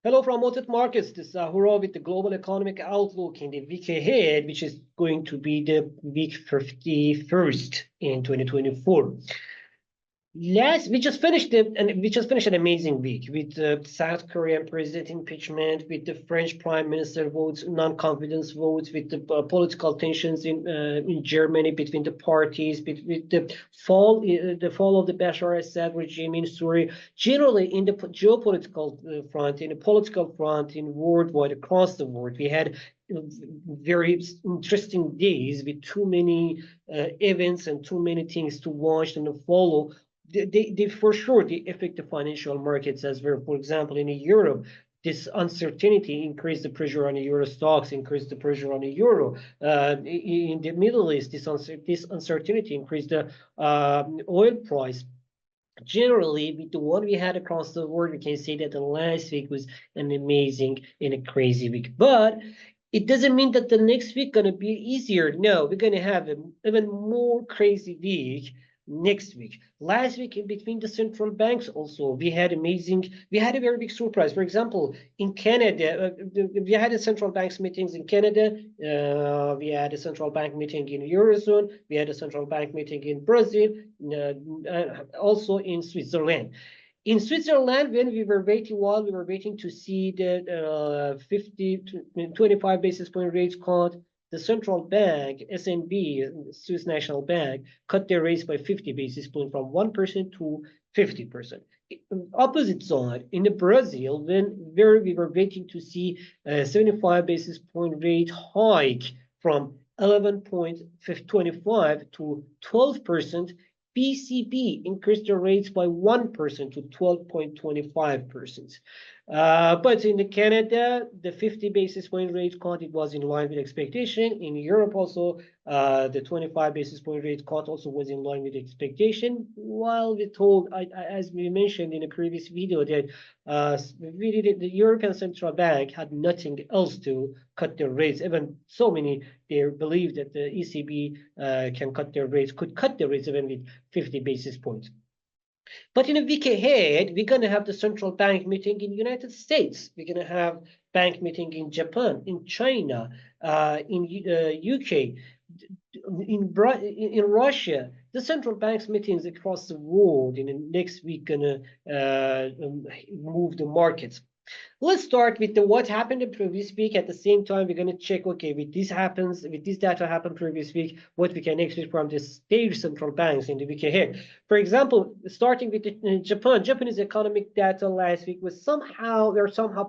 Hello from Otet Markets. This is Ahura with the global economic outlook in the week ahead, which is going to be the week 51st in 2024. We just finished an amazing week with the South Korean president impeachment, with the French prime minister votes, non-confidence votes, with the political tensions in Germany between the parties, with the fall of the Bashar Assad regime in Syria. Generally, in the geopolitical front, in the political front, in worldwide across the world, we had very interesting days with too many events and too many things to watch and to follow. They for sure they affect the financial markets as well. For example, in Europe, this uncertainty increased the pressure on the euro stocks, increased the pressure on the euro. In the Middle East, this uncertainty increased the oil price. Generally, with the one we had across the world, we can say that the last week was an amazing and a crazy week. But it doesn't mean that the next week gonna be easier. No, we're gonna have an even more crazy week next week. Last week, in between the central banks, also we had a very big surprise. For example, in Canada, we had a central banks meetings in Canada. We had a central bank meeting in Eurozone. We had a central bank meeting in Brazil, also in Switzerland. In Switzerland, while we were waiting to see the 50 to 25 basis point rates cut, the central bank, SNB, Swiss National Bank, cut their rates by 50 basis points from 1% to 50%. Opposite side, in the Brazil, where we were waiting to see a 75 basis point rate hike from 11.25 to 12%, BCB increased the rates by 1% to 12.25%. But in Canada, the 50 basis point rate cut, it was in line with expectation. In Europe also, the 25 basis point rate cut also was in line with expectation. While we told, as we mentioned in a previous video, that the European Central Bank had nothing else to cut their rates. Even so many, they believe that the ECB could cut their rates even with 50 basis points. But in a week ahead, we're going to have the central bank meeting in the United States. We're going to have bank meeting in Japan, in China, in UK, in Russia. The central banks meetings across the world in the next week going to move the markets. Let's start with what happened the previous week. At the same time, we're going to check, okay, with this data happened previous week, what we can expect from the state central banks in the week ahead. For example, starting with Japanese economic data last week was somehow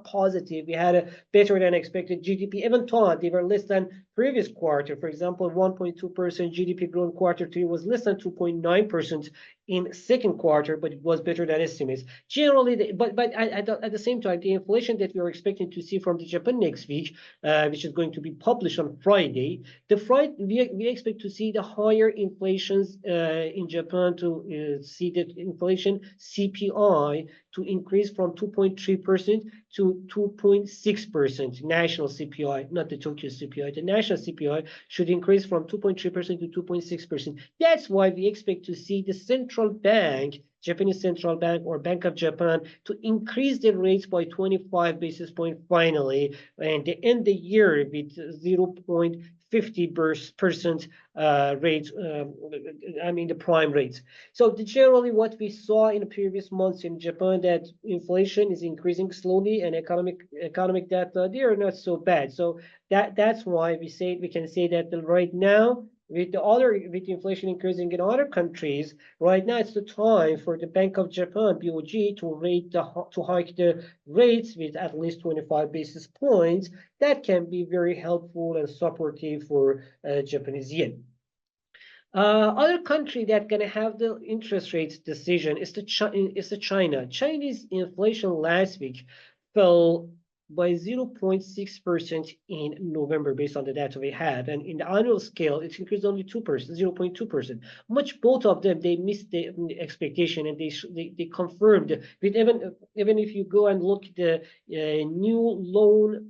positive. We had a better than expected GDP, even though they were less than previous quarter. For example, 1.2% GDP growth quarter 3 was less than 2.9% in second quarter, but it was better than estimates. Generally, but at the same time, the inflation that we are expecting to see from the Japan next week, which is going to be published on Friday, we expect to see the higher inflations in Japan, to see the inflation CPI to increase from 2.3% to 2.6%. National CPI, not the Tokyo CPI. The national CPI should increase from 2.3% to 2.6%. That's why we expect to see the central bank, Japanese central bank or Bank of Japan, to increase the rates by 25 basis points finally, and they end the year with 0.50% rates, the prime rates. So generally what we saw in the previous months in Japan, that inflation is increasing slowly and economic data, they are not so bad. So that's why we can say that right now, with inflation increasing in other countries, right now it's the time for the Bank of Japan, BOJ, to hike the rates with at least 25 basis points. That can be very helpful and supportive for Japanese yen. Other country that gonna have the interest rates decision is China. Chinese inflation last week fell by 0.6% in November based on the data we had, and in the annual scale it increased only 2%, 0.2%. Both of them, they missed the expectation, and they confirmed with even if you go and look at the new loans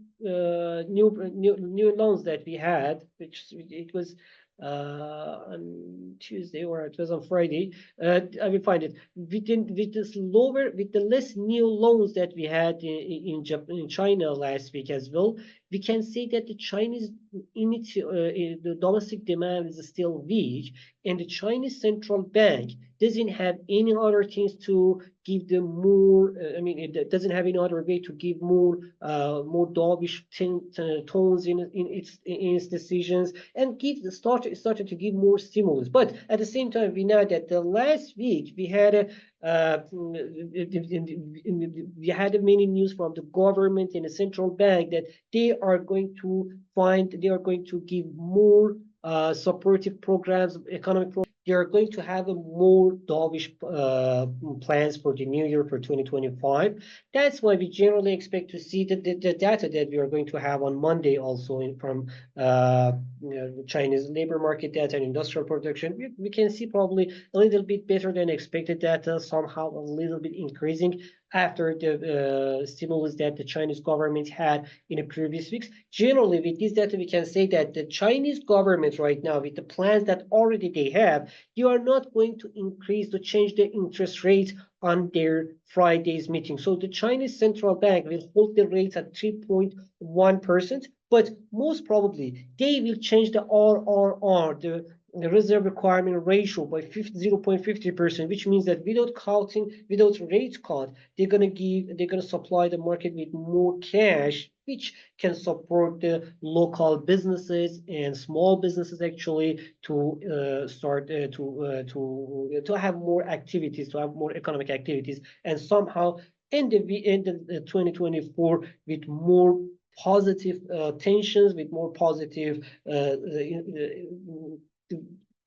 that we had, which it was on Tuesday, or it was on Friday. I will find it. With the less new loans that we had in China last week as well, we can say that the Chinese the domestic demand is still weak, and the Chinese central bank doesn't have any other things to give them more. I mean, it doesn't have any other way to give more dovish tones in its decisions, and started to give more stimulus. But at the same time, we know that the last week we had a we had many news from the government and the central bank that they are going to give more supportive programs, economic programs. They are going to have a more dovish plans for the new year for 2025. That's why we generally expect to see the data that we are going to have on Monday also from Chinese labor market data and industrial production. We can see probably a little bit better than expected data, somehow a little bit increasing after the stimulus that the Chinese government had in the previous weeks. Generally, with this data, we can say that the Chinese government right now, with the plans that already they have, you are not going to change the interest rate on their Friday's meeting. So the Chinese central bank will hold the rates at 3.1%, but most probably they will change the RRR, the reserve requirement ratio, by 0.50%, which means that without rate cut, they're gonna supply the market with more cash, which can support the local businesses and small businesses actually to start to have more activities, to have more economic activities, and somehow end the 2024 with more positive tensions, with more positive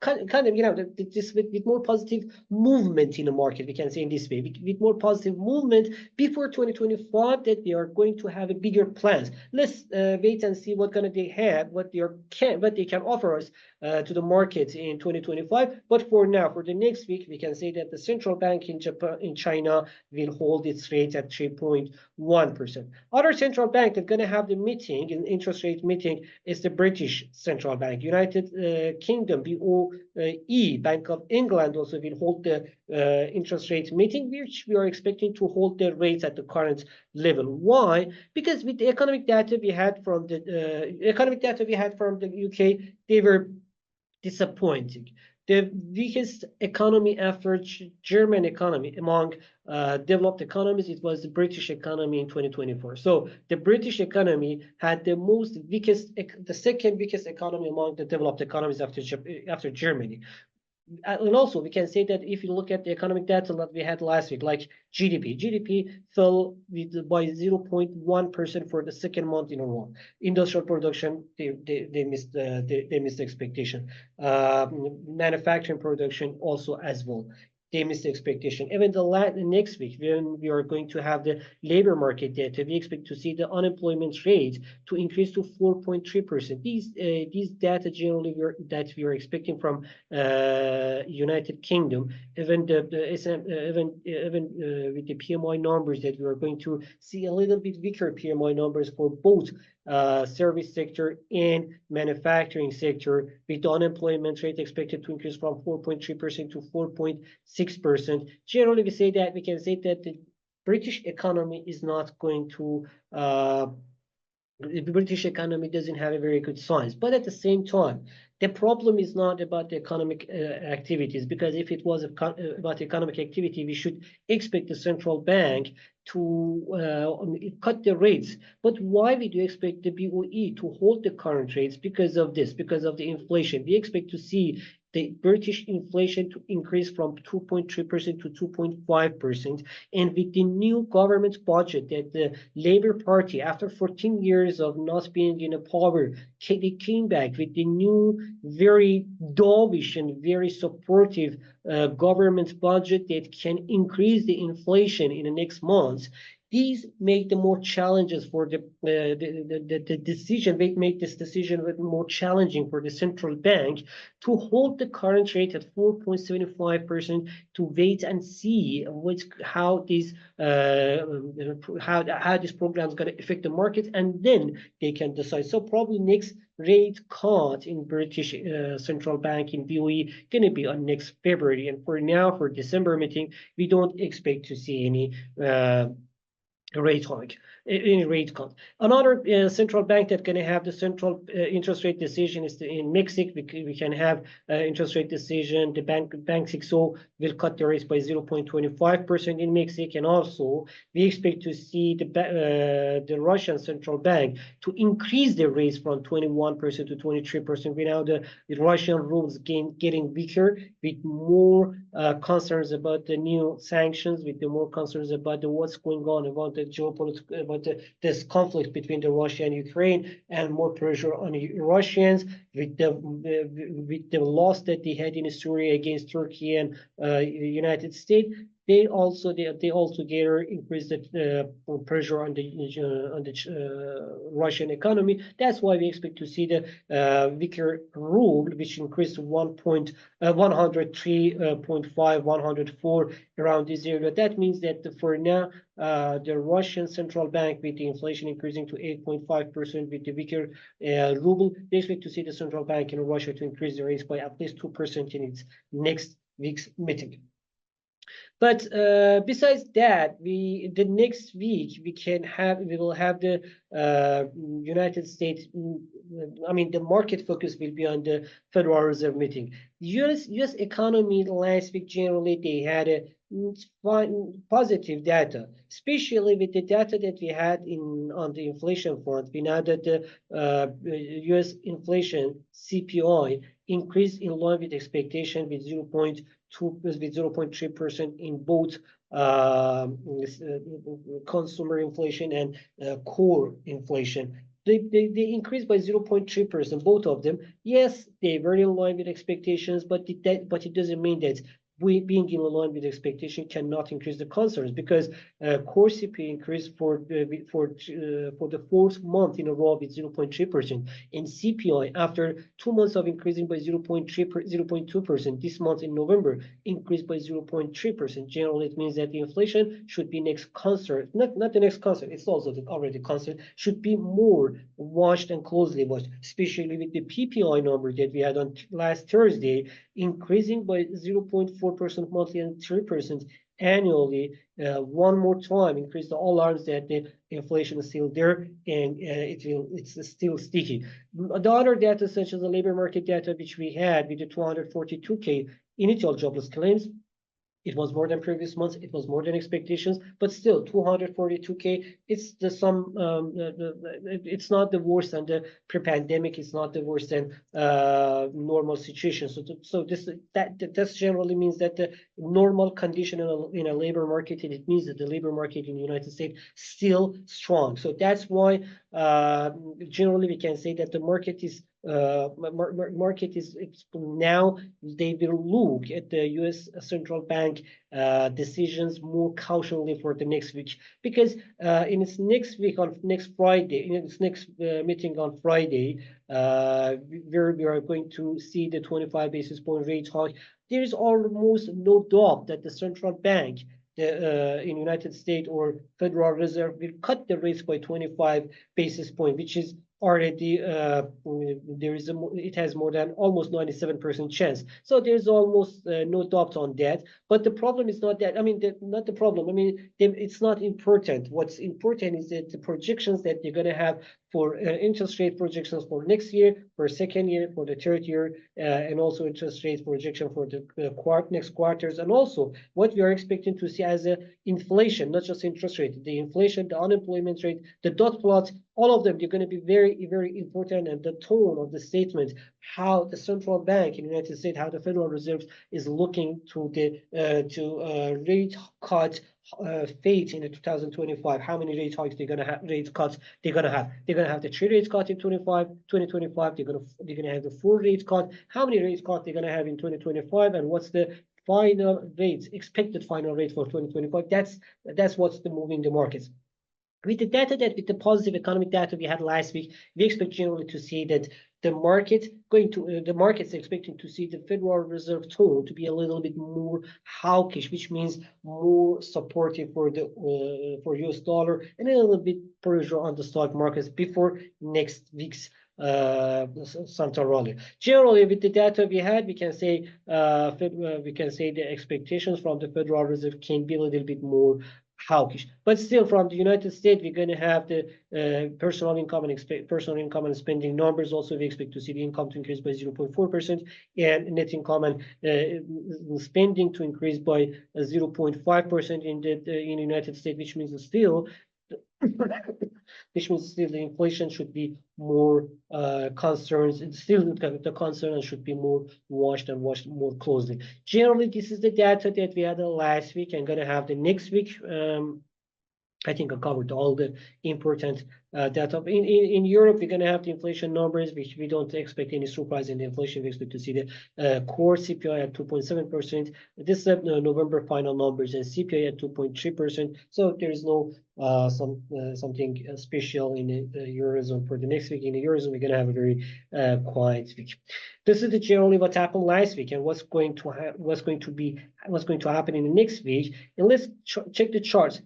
kind of, this with more positive movement in the market, we can say in this way, with more positive movement before 2025, that they are going to have a bigger plans. Let's wait and see what they have, what they can offer us to the market in 2025. But for now, for the next week, we can say that the central bank in China will hold its rate at 3.1%. Other central bank that's going to have the meeting, an interest rate meeting, is the British Central Bank. United Kingdom, BOE, Bank of England, also will hold the interest rate meeting, which we are expecting to hold the rates at the current level. Why? Because with the economic data we had from the UK, they were disappointing. The weakest economy after German economy among developed economies, it was the British economy in 2024. So the British economy had the second weakest economy among the developed economies after Germany. And also, we can say that if you look at the economic data that we had last week, like GDP fell by 0.1% for the second month in a row. Industrial production, they missed expectation. Manufacturing production also as well, they missed the expectation. Even the next week, when we are going to have the labor market data, we expect to see the unemployment rate to increase to 4.3%. These data generally that we are expecting from United Kingdom. Even with the PMI numbers, that we are going to see a little bit weaker PMI numbers for both service sector and manufacturing sector, with the unemployment rate expected to increase from 4.3% to 4.6%. Generally, we can say that the British economy is not going to the British economy doesn't have a very good signs. But at the same time, the problem is not about the economic activities, because if it was about economic activity, we should expect the central bank to cut the rates. But why we do expect the BOE to hold the current rates? Because of the inflation. We expect to see the British inflation to increase from 2.3% to 2.5%. And with the new government budget that the Labour Party, after 14 years of not being in power, they came back with the new, very dovish and very supportive government budget that can increase the inflation in the next months. These make the more challenges for the decision. Make this decision more challenging for the central bank to hold the current rate at 4.75%, to wait and see how these how this program is going to affect the market, and then they can decide. So probably next rate cut in British central bank in BOE going to be on next February. And for now, for December meeting, we don't expect to see any rate hike, any rate cut. Another central bank that's going to have the central interest rate decision is in Mexico. We can have interest rate decision. The Bank 60 will cut the rates by 0.25% in Mexico, and also we expect to see the Russian central bank to increase the rates from 21% to 23%. We now the Russian rubles getting weaker, with more concerns about the new sanctions, with the more concerns about what's going on about the geopolitical, about this conflict between the Russia and Ukraine, and more pressure on the Russians with the loss that they had in Syria against Turkey and United States. They altogether increase the pressure on the Russian economy. That's why we expect to see the weaker ruble, which increased to 103.5, 104 around this area. That means that for now, the Russian central bank, with the inflation increasing to 8.5%, with the weaker ruble, they expect to see the central bank in Russia to increase the rates by at least 2% in its next week's meeting. But besides that, the next week we will have the United States. I mean, the market focus will be on the Federal Reserve meeting. U.S. economy last week, generally they had a positive data, especially with the data that we had on the inflation front. We know that the U.S. inflation CPI increased in line with expectation with 0.3% in both consumer inflation and core inflation. They increased by 0.3%, both of them. Yes, they were in line with expectations, but it doesn't mean that being in line with expectation cannot increase the concerns, because core CPI increased for the fourth month in a row with 0.3%, and CPI, after 2 months of increasing by 0.2%, this month in November increased by 0.3%. Generally, it means that the inflation should be next concern, not the next concern. It's also already concern, should be more watched and closely watched, especially with the PPI number that we had on last Thursday, increasing by 0.4% monthly and 3% annually. One more time increase the alarms that the inflation is still there, and it's still sticky. The other data, such as the labor market data, which we had with the 242K initial jobless claims, it was more than previous months. It was more than expectations, but still 242K. It's it's not the worst than the pre-pandemic. It's not the worst than normal situation. So that generally means that the normal condition in a labor market, and it means that the labor market in the United States still strong. So that's why generally we can say that the market is now they will look at the U.S. central bank decisions more cautiously for the next week, because in its next week, on next Friday, in its next meeting on Friday, where we are going to see the 25 basis point rate hike, there is almost no doubt that the central bank in United States or Federal Reserve will cut the rates by 25 basis point, which is already it has more than almost 97% chance. So there's almost no doubt on that. But the problem is not that. I mean, not the problem. I mean, it's not important. What's important is that the projections that you're going to have for interest rate projections for next year, for second year, for the third year, and also interest rate projection for the next quarters, and also what we are expecting to see as a inflation, not just interest rate, the inflation, the unemployment rate, the dot plots, all of them, they're going to be very, very important. And the tone of the statement, how the central bank in the United States, how the Federal Reserve is looking to the rate cut fate in 2025, how many rate hikes they're going to have, rate cuts they're going to have. They're going to have the 3 rate cut in 2025. They're going to have the 4 rate cut. How many rate cuts they're going to have in 2025, and what's the final rate, expected final rate for 2025? That's what's the moving the markets. with the data that with the positive economic data we had last week, we expect generally to see that the market's expecting to see the Federal Reserve tone to be a little bit more hawkish, which means more supportive for the for US dollar and a little bit pressure on the stock markets before next week's central rally. Generally, with the data we had, we can say the expectations from the Federal Reserve can be a little bit more hawkish. But still, from the United States, we're going to have the personal income and spending numbers. Also, we expect to see the income to increase by 0.4% and net income and spending to increase by 0.5% in the United States, which means still the inflation should be more concerns. Still, the concern should be more watched more closely. Generally, this is the data that we had last week. I'm going to have the next week. I think I covered all the important data. In Europe, we're going to have the inflation numbers, which we don't expect any surprise in the inflation. We expect to see the core CPI at 2.7%. This is November final numbers, and CPI at 2.3%. So there is no something special in the Eurozone for the next week. In the Eurozone, we're going to have a very quiet week. This is generally what happened last week and what's going to happen in the next week. And let's check the charts.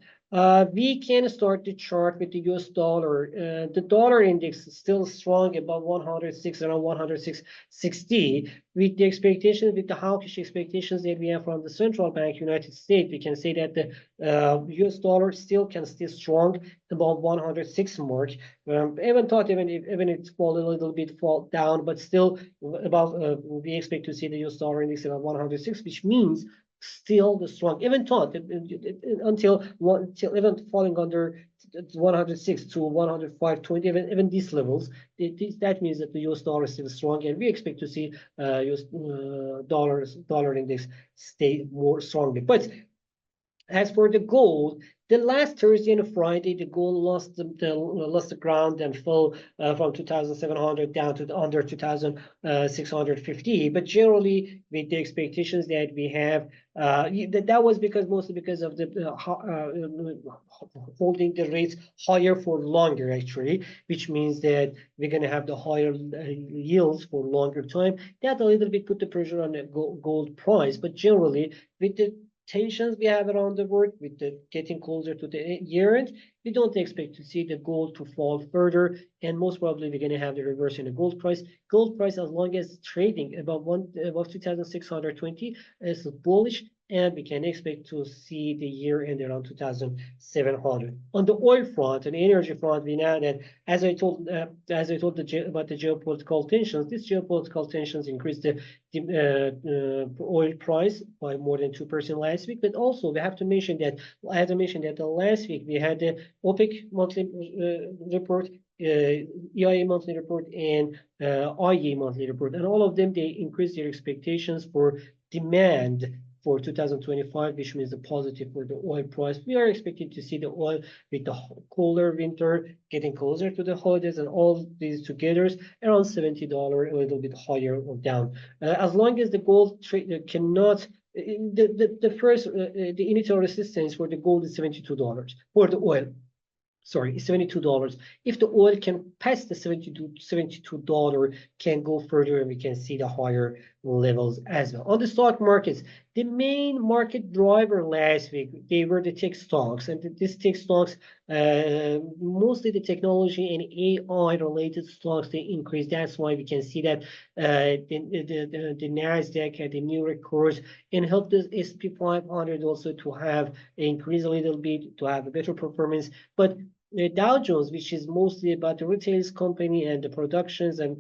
We can start the chart with the US dollar. The dollar index is still strong above 106, around 106.60. With the expectations, with the hawkish expectations that we have from the central bank, United States, we can say that the US dollar still can stay strong above 106 mark. Even it fall a little bit down, but still above. We expect to see the US dollar index about 106, which means still the strong, even thought until even falling under 106 to 105.20, even these levels, that means that the US dollar is still strong, and we expect to see US dollar index stay more strongly. But as for the gold, the last Thursday and Friday, the gold lost the ground and fell from 2,700 down to under 2,650. But generally, with the expectations that we have, that was mostly because of the holding the rates higher for longer, actually, which means that we're going to have the higher yields for longer time. That a little bit put the pressure on the gold price. But generally, with the tensions we have around the world, with the getting closer to the year end, we don't expect to see the gold to fall further, and most probably we're going to have the reverse in the gold price. Gold price, as long as trading above 2,620, is bullish, and we can expect to see the year end around 2,700. On the oil front and energy front, we know that as I told about the geopolitical tensions, these geopolitical tensions increased the oil price by more than 2% last week. But also we have to mention that, the last week we had the OPEC monthly report, EIA monthly report, and IEA monthly report, and all of them, they increased their expectations for demand for 2025, which means the positive for the oil price. We are expecting to see the oil with the cooler winter getting closer to the holidays, and all these together around $70, a little bit higher or down. As long as the gold trade cannot, the initial resistance for the gold is $72 for the oil. Sorry, $72. If the oil can pass the $72, can go further, and we can see the higher levels as well. On the stock markets, the main market driver last week, they were the tech stocks, and these tech stocks, mostly the technology and AI related stocks, they increased. That's why we can see that the Nasdaq had the new records and helped the S&P 500 also to have increase a little bit, to have a better performance. But the Dow Jones, which is mostly about the retail company and the productions and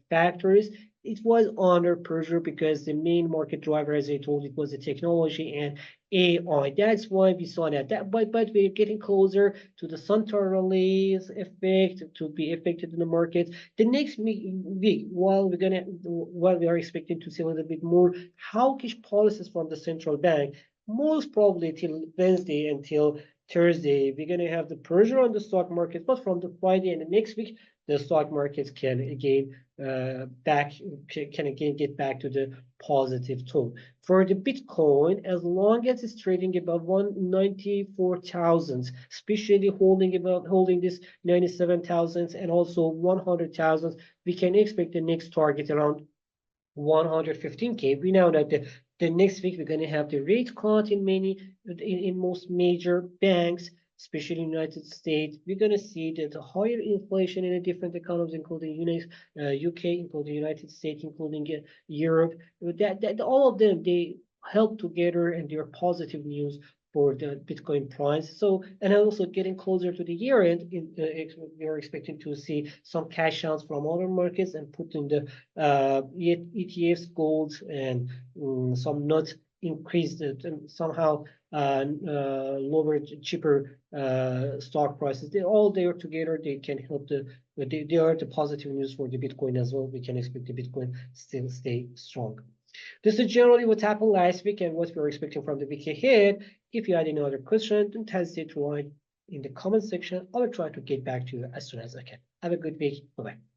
factories, it was under pressure because the main market driver, as I told, it was the technology and AI. That's why we saw that. But we're getting closer to the central release effect to be affected in the market. The next week, while we are expecting to see a little bit more hawkish policies from the central bank, most probably till Wednesday, until Thursday, we're gonna have the pressure on the stock market, but from the Friday and the next week, the stock markets can again can again get back to the positive tone. For the Bitcoin, as long as it's trading above 194,000, especially holding this 97,000 and also 100,000, we can expect the next target around 115K. We know that the next week we're going to have the rate cut in most major banks, especially in the United States. We're going to see that the higher inflation in the different economies, including UK, including the United States, including Europe. That all of them, they help together and they're positive news for the Bitcoin price. So, and also getting closer to the year end, we are expecting to see some cash outs from other markets and putting the ETFs, gold, and some not increased somehow lower, cheaper stock prices. They all there together. They can help they are the positive news for the Bitcoin as well. We can expect the Bitcoin still stay strong. This is generally what happened last week and what we're expecting from the week ahead. If you had any other question, don't hesitate to write in the comment section. I will try to get back to you as soon as I can. Have a good week. Bye-bye.